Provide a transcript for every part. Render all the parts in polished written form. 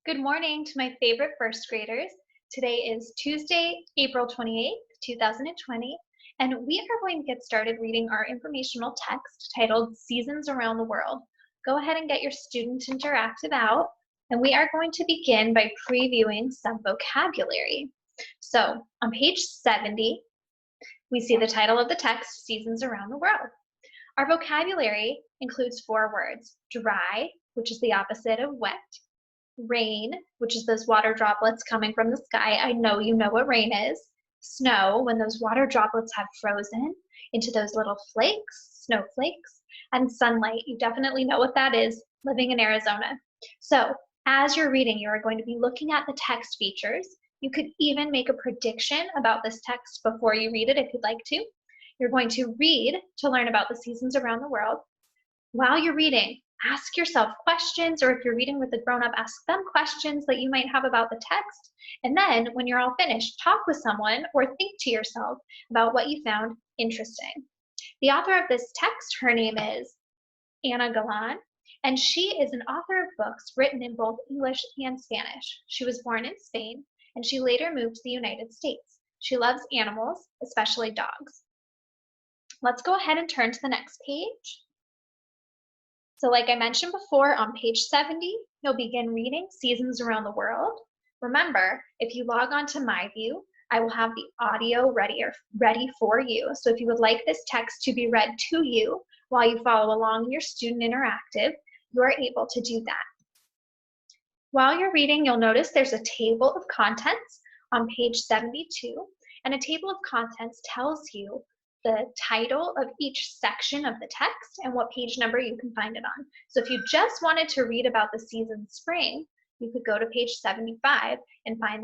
Good morning to my favorite first graders. Today is Tuesday, April 28th, 2020, and we are going to get started reading our informational text titled Seasons Around the World. Go ahead and get your student interactive out, and we are going to begin by previewing some vocabulary. So on page 70, we see the title of the text, Seasons Around the World. Our vocabulary includes four words: dry, which is the opposite of wet; rain, which is those water droplets coming from the sky. I know you know what rain is. Snow, when those water droplets have frozen into those little flakes, snowflakes. And sunlight, you definitely know what that is living in Arizona. So as you're reading, you are going to be looking at the text features. You could even make a prediction about this text before you read it if you'd like to. You're going to read to learn about the seasons around the world. While you're reading, ask yourself questions, or if you're reading with a grown-up, ask them questions that you might have about the text. And then when you're all finished, talk with someone or think to yourself about what you found interesting. The author of this text, her name is Ana Galan, and she is an author of books written in both English and Spanish. She was born in Spain, and she later moved to the United States. She loves animals, especially dogs. Let's go ahead and turn to the next page. So like I mentioned before, on page 70, you'll begin reading Seasons Around the World. Remember, if you log on to MyView, I will have the audio ready for you. So if you would like this text to be read to you while you follow along your student interactive, you are able to do that. While you're reading, you'll notice there's a table of contents on page 72, and a table of contents tells you the title of each section of the text and what page number you can find it on. So if you just wanted to read about the season spring, you could go to page 75 and find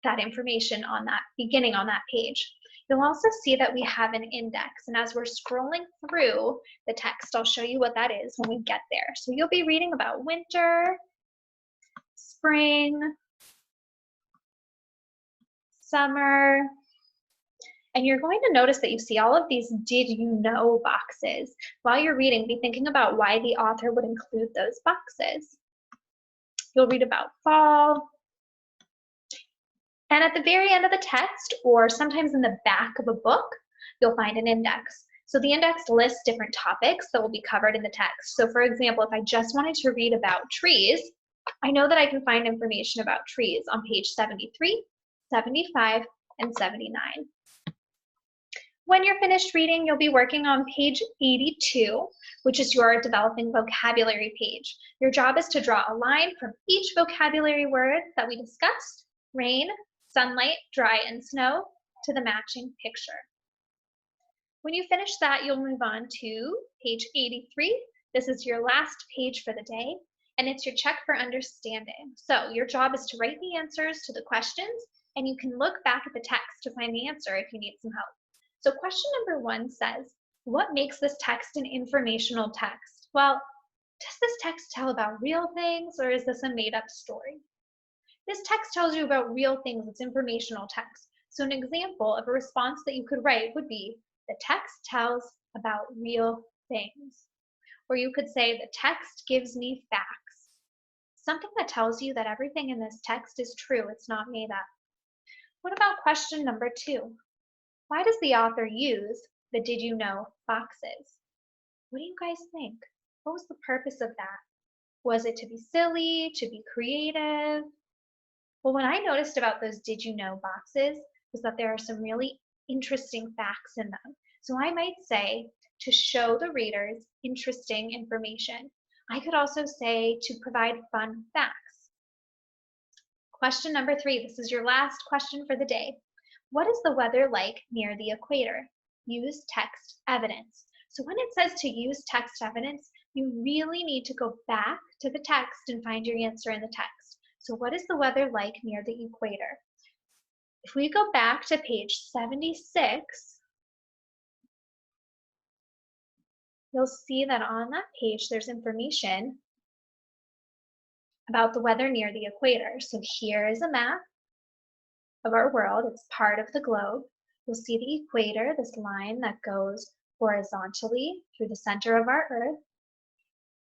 that information on that, beginning on that page. You'll also see that we have an index, and as we're scrolling through the text, I'll show you what that is when we get there. So you'll be reading about winter, spring, summer, and you're going to notice that you see all of these did you know boxes. While you're reading, be thinking about why the author would include those boxes. You'll read about fall. And at the very end of the text, or sometimes in the back of a book, you'll find an index. So the index lists different topics that will be covered in the text. So for example, if I just wanted to read about trees, I know that I can find information about trees on page 73, 75, and 79. When you're finished reading, you'll be working on page 82, which is your developing vocabulary page. Your job is to draw a line from each vocabulary word that we discussed: rain, sunlight, dry, and snow, to the matching picture. When you finish that, you'll move on to page 83. This is your last page for the day, and it's your check for understanding. So your job is to write the answers to the questions, and you can look back at the text to find the answer if you need some help. So question number 1 says, what makes this text an informational text? Well, does this text tell about real things, or is this a made-up story? This text tells you about real things. It's informational text. So an example of a response that you could write would be, the text tells about real things. Or you could say, the text gives me facts. Something that tells you that everything in this text is true. It's not made up. What about question number 2? Why does the author use the did you know boxes? What do you guys think? What was the purpose of that? Was it to be silly, to be creative? Well, what I noticed about those did you know boxes was that there are some really interesting facts in them. So I might say to show the readers interesting information. I could also say to provide fun facts. Question number 3, this is your last question for the day. What is the weather like near the equator? Use text evidence. So when it says to use text evidence, you really need to go back to the text and find your answer in the text. So what is the weather like near the equator? If we go back to page 76, you'll see that on that page there's information about the weather near the equator. So here is a map of our world. It's part of the globe. You'll see the equator, this line that goes horizontally through the center of our Earth.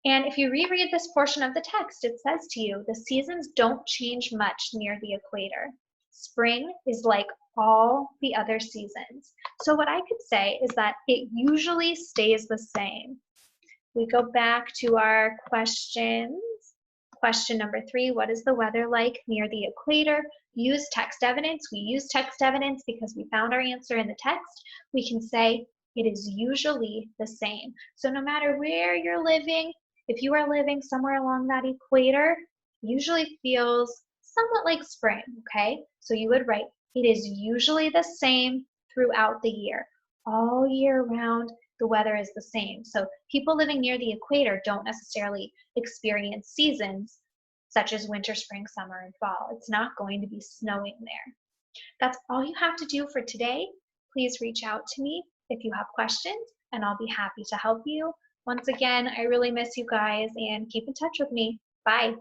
And if you reread this portion of the text, it says to you, the seasons don't change much near the equator. Spring is like all the other seasons. So what I could say is that it usually stays the same. We go back to our questions. Question number 3, what is the weather like near the equator? Use text evidence. We use text evidence because we found our answer in the text. We can say it is usually the same. So no matter where you're living, if you are living somewhere along that equator, usually feels somewhat like spring, okay? So you would write, it is usually the same throughout the year. All year round, the weather is the same. So people living near the equator don't necessarily experience seasons such as winter, spring, summer, and fall. It's not going to be snowing there. That's all you have to do for today. Please reach out to me if you have questions, and I'll be happy to help you. Once again, I really miss you guys, and keep in touch with me. Bye.